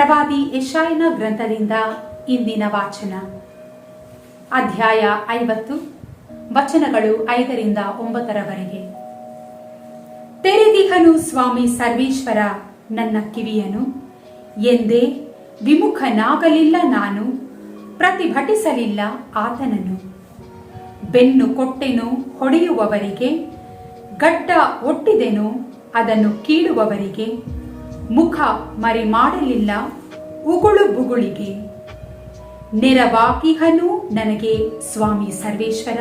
ಪ್ರವಾದಿ ಯೆಶಾಯನ ಗ್ರಂಥದಿಂದ ಇಂದಿನ ವಾಚನ. ಅಧ್ಯಾಯ 50, ವಚನಗಳು 5ರಿಂದ 9ರವರೆಗೆ. ತೆರೆದಿಹನು ಸ್ವಾಮಿ ಸರ್ವೇಶ್ವರ ನನ್ನ ಕಿವಿಯನು, ಎಂದೇ ವಿಮುಖನಾಗಲಿಲ್ಲ ನಾನು, ಪ್ರತಿಭಟಿಸಲಿಲ್ಲ ಆತನನ್ನು. ಬೆನ್ನು ಕೊಟ್ಟೆನು ಹೊಡೆಯುವವರಿಗೆ, ಗಡ್ಡ ಒಟ್ಟಿದೆನು ಅದನ್ನು ಕೀಳುವವರಿಗೆ, ಮುಖ ಮರೆ ಮಾಡಲಿಲ್ಲ ಉಗುಳು ಬುಗುಳಿಗೆ. ನೆರವಾಗಿಹನು ನನಗೆ ಸ್ವಾಮಿ ಸರ್ವೇಶ್ವರ,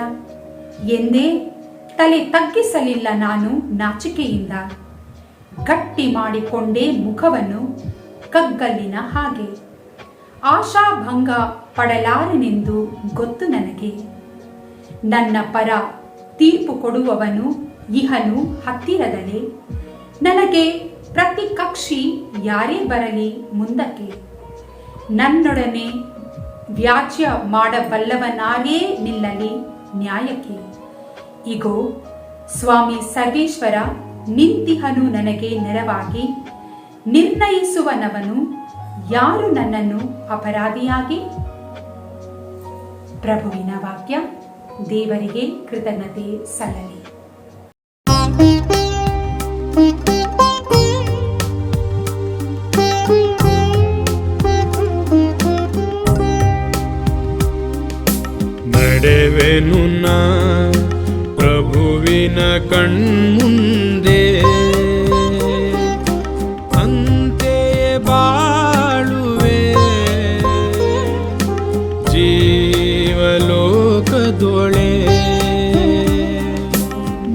ಎಂದೇ ತಲೆ ತಗ್ಗಿಸಲಿಲ್ಲ ನಾನು ನಾಚಿಕೆಯಿಂದ. ಗಟ್ಟಿ ಮಾಡಿಕೊಂಡೇ ಮುಖವನ್ನು ಕಗ್ಗಲ್ಲಿನ ಹಾಗೆ, ಆಶಾಭಂಗ ಪಡಲಾರನೆಂದು ಗೊತ್ತು ನನಗೆ. ನನ್ನ ಪರ ತೀರ್ಪು ಕೊಡುವವನು ಇಹನು ಹತ್ತಿರದಲೇ, ನನಗೆ ಪ್ರತಿಕಕ್ಷಿ ಯಾರೇ ಬರಲಿ ಮುಂದಕ್ಕೆ. ನನ್ನೊಡನೆ ವ್ಯಾಜ್ಯ ಮಾಡಬಲ್ಲವನಾರೇ ನಿಲ್ಲಲಿ ನ್ಯಾಯಕ್ಕೆ. ಇಗೋ ಸ್ವಾಮಿ ಸರ್ವೇಶ್ವರ ನಿಂತಿಹನು ನನಗೆ ನೆರವಾಗಿ, ನಿರ್ಣಯಿಸುವನವನು ಯಾರು ನನ್ನನ್ನು ಅಪರಾಧಿಯಾಗಿ. ಪ್ರಭುವಿನ ವಾಕ್ಯ. ದೇವರಿಗೆ ಕೃತಜ್ಞತೆ ಸಲ್ಲಲಿ. ನಡೆವೆನು ನಾ ಪ್ರಭುವಿನ ಕಣ್ಮುಂದೆ, ಅಂತೆಯೇ ಬಾಳುವೆ ಜೀವಲೋಕದೊಳೆ.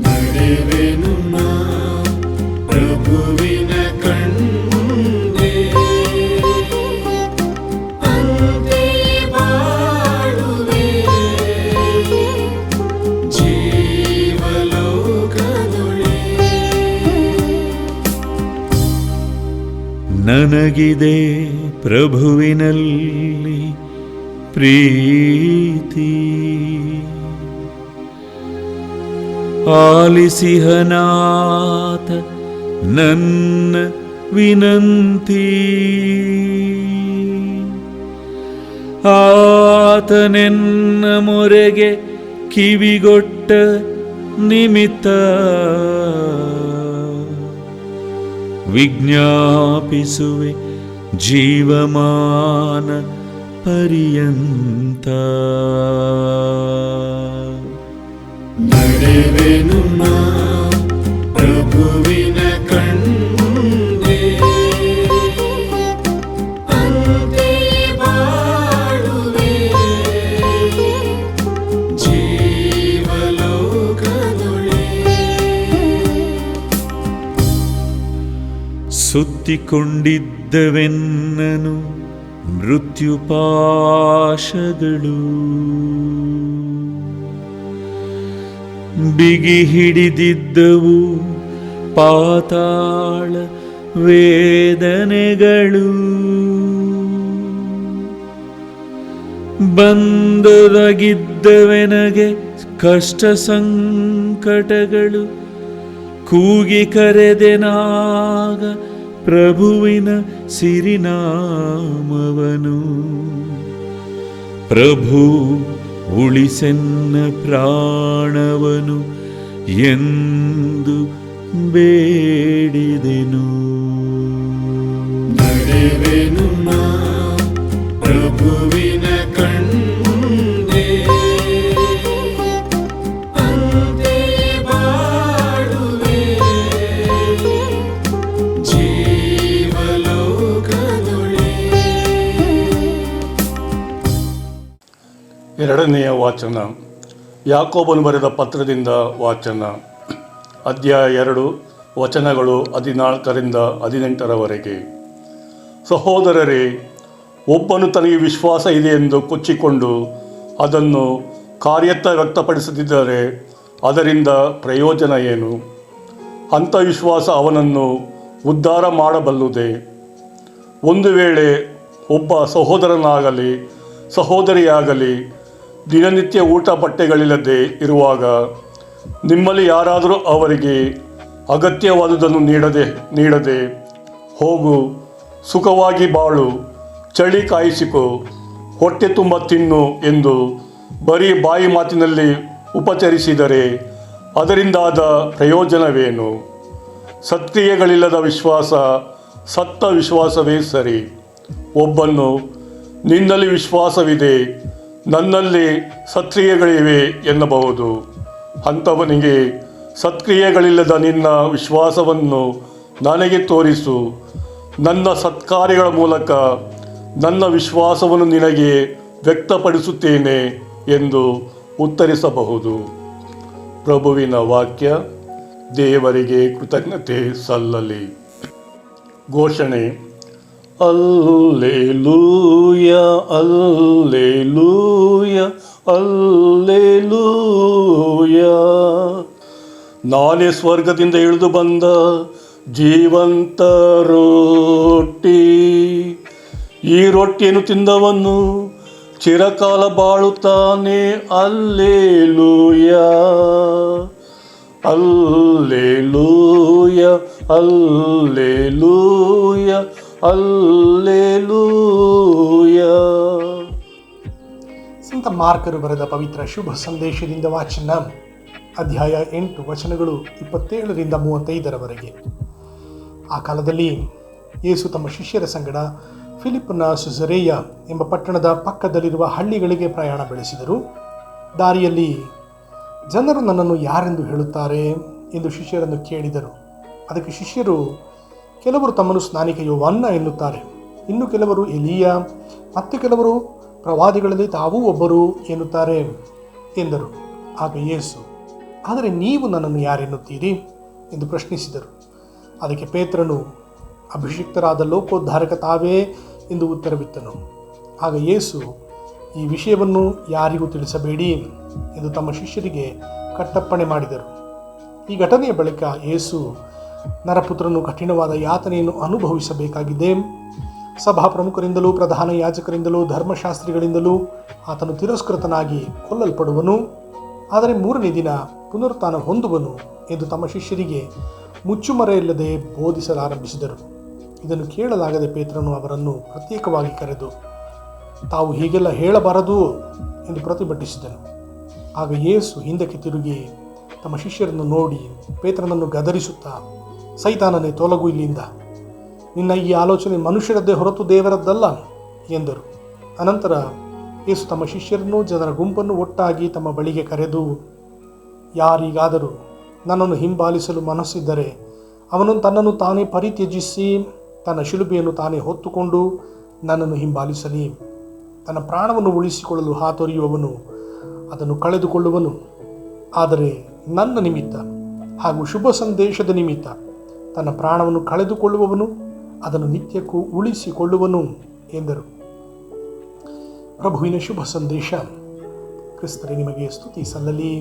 ನಡೆವೆನು ನಾ ಪ್ರಭುವಿನ ಕಣ್ಮುಂದೆ, ಅಂತೆಯೇ ಬಾಳುವೆ ಜೀವಲೋಕದೊಳೆ. ನನಗಿದೆ ಪ್ರಭುವಿನಲ್ಲಿ ಪ್ರೀತಿ, ಆಲಿಸಿಹನಾಥ ನನ್ನ ವಿನಂತಿ. ಆತನೆನ್ನ ಮೊರೆಗೆ ಕಿವಿಗೊಟ್ಟ ನಿಮಿತ್ತ, ವಿಜ್ಞಾಪಿಸುವೆ ಜೀವಮಾನ ಪರ್ಯಂತ. ನಡೆವೆನು ನಾ ಪ್ರಭುವಿನ ಕಣ್ಮುಂದೆ, ಅಂತೆಯೇ ಬಾಳುವೆ ಜೀವಲೋಕದೊಳೆ. ಸುತ್ತಿಕೊಂಡಿದ್ದವೆನ್ನನು ಮೃತ್ಯುಪಾಶಗಳು, ಬಿಗಿ ಹಿಡಿದಿದ್ದವು ಪಾತಾಳ ವೇದನೆಗಳು. ಬಂದೊದಗಿದ್ದವೆನಗೆ ಕಷ್ಟ ಸಂಕಟಗಳು, ಕೂಗಿ ಕರೆದೆನಾಗ ಪ್ರಭುವಿನ ಸಿರಿನಾಮವನು. ಪ್ರಭು ಉಳಿಸೆನ್ನ ಪ್ರಾಣವನು ಎಂದು ಬೇಡಿದೆನು. ನಡೆವೆನು ನಾ ಪ್ರಭುವಿನ ಕಣ್ಮುಂದೆ, ಅಂತೆಯೇ ಬಾಳುವೆ ಜೀವಲೋಕದೊಳೆ. ಎರಡನೆಯ ವಾಚನ. ಯಾಕೋಬನು ಬರೆದ ಪತ್ರದಿಂದ ವಾಚನ. ಅಧ್ಯಾಯ 2, ವಚನಗಳು 14ರಿಂದ 18ರವರೆಗೆ. ಸಹೋದರರೇ, ಒಬ್ಬನು ತನಗೆ ವಿಶ್ವಾಸ ಇದೆ ಎಂದು ಕೊಚ್ಚಿಕೊಂಡು ಅದನ್ನು ಕಾರ್ಯತ್ತ ವ್ಯಕ್ತಪಡಿಸದಿದ್ದರೆ ಅದರಿಂದ ಪ್ರಯೋಜನ ಏನು? ಅಂಥ ವಿಶ್ವಾಸ ಅವನನ್ನು ಉದ್ಧಾರ ಮಾಡಬಲ್ಲುದೇ? ಒಂದು ವೇಳೆ ಒಬ್ಬ ಸಹೋದರನಾಗಲಿ ಸಹೋದರಿಯಾಗಲಿ ದಿನನಿತ್ಯ ಊಟ ಬಟ್ಟೆಗಳಿಲ್ಲದೆ ಇರುವಾಗ ನಿಮ್ಮಲ್ಲಿ ಯಾರಾದರೂ ಅವರಿಗೆ ಅಗತ್ಯವಾದುದನ್ನು ನೀಡದೆ ಹೋಗು, ಸುಖವಾಗಿ ಬಾಳು, ಚಳಿ ಕಾಯಿಸಿಕೊ, ಹೊಟ್ಟೆ ತುಂಬ ತಿನ್ನು ಎಂದು ಬರೀ ಬಾಯಿ ಮಾತಿನಲ್ಲಿ ಉಪಚರಿಸಿದರೆ ಅದರಿಂದಾದ ಪ್ರಯೋಜನವೇನು? ಸತ್ಕ್ರಿಯೆಗಳಿಲ್ಲದ ವಿಶ್ವಾಸ ಸತ್ತ ವಿಶ್ವಾಸವೇ ಸರಿ. ಒಬ್ಬನು ನಿನ್ನಲ್ಲಿ ವಿಶ್ವಾಸವಿದೆ, ನನ್ನಲ್ಲಿ ಸತ್ಕ್ರಿಯೆಗಳಿವೆ ಎನ್ನಬಹುದು. ಅಂಥವನಿಗೆ ಸತ್ಕ್ರಿಯೆಗಳಿಲ್ಲದ ನಿನ್ನ ವಿಶ್ವಾಸವನ್ನು ನನಗೆ ತೋರಿಸು, ನನ್ನ ಸತ್ಕಾರ್ಯಗಳ ಮೂಲಕ ನನ್ನ ವಿಶ್ವಾಸವನ್ನು ನಿನಗೆ ವ್ಯಕ್ತಪಡಿಸುತ್ತೇನೆ ಎಂದು ಉತ್ತರಿಸಬಹುದು. ಪ್ರಭುವಿನ ವಾಕ್ಯ. ದೇವರಿಗೆ ಕೃತಜ್ಞತೆ ಸಲ್ಲಲಿ. ಘೋಷಣೆ. ಅಲ್ಲೇಲೂಯ ಅಲ್ಲೇಲೂಯ ಅಲ್ಲೇಲೂಯ. ನಾನೇ ಸ್ವರ್ಗದಿಂದ ಇಳಿದು ಬಂದ ಜೀವಂತ ರೊಟ್ಟಿ. ಈ ರೊಟ್ಟಿಯನ್ನು ತಿಂದವನು ಚಿರಕಾಲ ಬಾಳುತ್ತಾನೆ. ಅಲ್ಲೇಲೂಯ ಅಲ್ಲೇಲೂಯ ಅಲ್ಲೇಲೂಯ ಅಲ್ಲೇಲೂಯ. ಸಂತ ಮಾರ್ಕರು ಬರೆದ ಪವಿತ್ರ ಶುಭ ಸಂದೇಶದಿಂದ ವಾಚನ. ಅಧ್ಯಾಯ 8 ವಚನಗಳು 27ರಿಂದ 35ರವರೆಗೆ. ಆ ಕಾಲದಲ್ಲಿ ಯೇಸು ತಮ್ಮ ಶಿಷ್ಯರ ಸಂಗಡ ಫಿಲಿಪ್ಪನ ಸುಸರೇಯ ಎಂಬ ಪಟ್ಟಣದ ಪಕ್ಕದಲ್ಲಿರುವ ಹಳ್ಳಿಗಳಿಗೆ ಪ್ರಯಾಣ ಬೆಳೆಸಿದರು. ದಾರಿಯಲ್ಲಿ ಜನರು ನನ್ನನ್ನು ಯಾರೆಂದು ಹೇಳುತ್ತಾರೆ ಎಂದು ಶಿಷ್ಯರನ್ನು ಕೇಳಿದರು. ಅದಕ್ಕೆ ಶಿಷ್ಯರು, ಕೆಲವರು ತಮ್ಮನ್ನು ಸ್ನಾನಿಕ ಯೋಹಾನ ಎನ್ನುತ್ತಾರೆ, ಇನ್ನು ಕೆಲವರು ಎಲೀಯ, ಮತ್ತು ಕೆಲವರು ಪ್ರವಾದಿಗಳಲ್ಲಿ ತಾವೂ ಒಬ್ಬರು ಎನ್ನುತ್ತಾರೆ ಎಂದರು. ಆಗ ಯೇಸು, ಆದರೆ ನೀವು ನನ್ನನ್ನು ಯಾರೆನ್ನುತ್ತೀರಿ ಎಂದು ಪ್ರಶ್ನಿಸಿದರು. ಅದಕ್ಕೆ ಪೇತ್ರನು, ಅಭಿಷಿಕ್ತರಾದ ಲೋಕೋದ್ಧಾರಕ ತಾವೇ ಎಂದು ಉತ್ತರವಿತ್ತನು. ಆಗ ಯೇಸು, ಈ ವಿಷಯವನ್ನು ಯಾರಿಗೂ ತಿಳಿಸಬೇಡಿ ಎಂದು ತಮ್ಮ ಶಿಷ್ಯರಿಗೆ ಕಟ್ಟಪ್ಪಣೆ ಮಾಡಿದರು. ಈ ಘಟನೆಯ ಬಳಿಕ ಯೇಸು, ನರಪುತ್ರನು ಕಠಿಣವಾದ ಯಾತನೆಯನ್ನು ಅನುಭವಿಸಬೇಕಾಗಿದೆ, ಸಭಾ ಪ್ರಮುಖರಿಂದಲೂ ಪ್ರಧಾನ ಯಾಜಕರಿಂದಲೂ ಧರ್ಮಶಾಸ್ತ್ರಿಗಳಿಂದಲೂ ಆತನು ತಿರಸ್ಕೃತನಾಗಿ ಕೊಲ್ಲಲ್ಪಡುವನು, ಆದರೆ 3ನೇ ದಿನ ಪುನರುತ್ಥಾನ ಹೊಂದುವನು ಎಂದು ತಮ್ಮ ಶಿಷ್ಯರಿಗೆ ಮುಚ್ಚುಮರೆಯಿಲ್ಲದೆ ಬೋಧಿಸಲಾರಂಭಿಸಿದರು. ಇದನ್ನು ಕೇಳಲಾಗದೆ ಪೇತ್ರನು ಅವರನ್ನು ಪ್ರತ್ಯೇಕವಾಗಿ ಕರೆದು, ತಾವು ಹೀಗೆಲ್ಲ ಹೇಳಬಾರದು ಎಂದು ಪ್ರತಿಭಟಿಸಿದನು. ಆಗ ಯೇಸು ಹಿಂದಕ್ಕೆ ತಿರುಗಿ ತಮ್ಮ ಶಿಷ್ಯರನ್ನು ನೋಡಿ ಪೇತ್ರನನ್ನು ಗದರಿಸುತ್ತಾ, ಸೈತಾನನೇ, ತೊಲಗು ಇಲ್ಲಿಂದ, ನಿನ್ನ ಈ ಆಲೋಚನೆ ಮನುಷ್ಯರದ್ದೇ ಹೊರತು ದೇವರದ್ದಲ್ಲ ಎಂದರು. ಅನಂತರ ಯೇಸು ತಮ್ಮ ಶಿಷ್ಯರನ್ನು ಜನರ ಗುಂಪನ್ನು ಒಟ್ಟಾಗಿ ತಮ್ಮ ಬಳಿಗೆ ಕರೆದು, ಯಾರಿಗಾದರೂ ನನ್ನನ್ನು ಹಿಂಬಾಲಿಸಲು ಮನಸ್ಸಿದ್ದರೆ ಅವನು ತನ್ನನ್ನು ತಾನೇ ಪರಿತ್ಯಜಿಸಿ ತನ್ನ ಶಿಲುಬೆಯನ್ನು ತಾನೇ ಹೊತ್ತುಕೊಂಡು ನನ್ನನ್ನು ಹಿಂಬಾಲಿಸಲಿ. ತನ್ನ ಪ್ರಾಣವನ್ನು ಉಳಿಸಿಕೊಳ್ಳಲು ಹಾತೊರೆಯುವವನು ಅದನ್ನು ಕಳೆದುಕೊಳ್ಳುವನು, ಆದರೆ ನನ್ನ ನಿಮಿತ್ತ ಹಾಗೂ ಶುಭ ಸಂದೇಶದ ನಿಮಿತ್ತ ತನ್ನ ಪ್ರಾಣವನ್ನು ಕಳೆದುಕೊಳ್ಳುವವನು ಅದನ್ನು ನಿತ್ಯಕ್ಕೂ ಉಳಿಸಿಕೊಳ್ಳುವನು ಎಂದರು. ಪ್ರಭುವಿನ ಶುಭ ಸಂದೇಶ. ಕ್ರಿಸ್ತರೇ ನಿಮಗೆ ಸ್ತುತಿ ಸಲ್ಲಲಿ.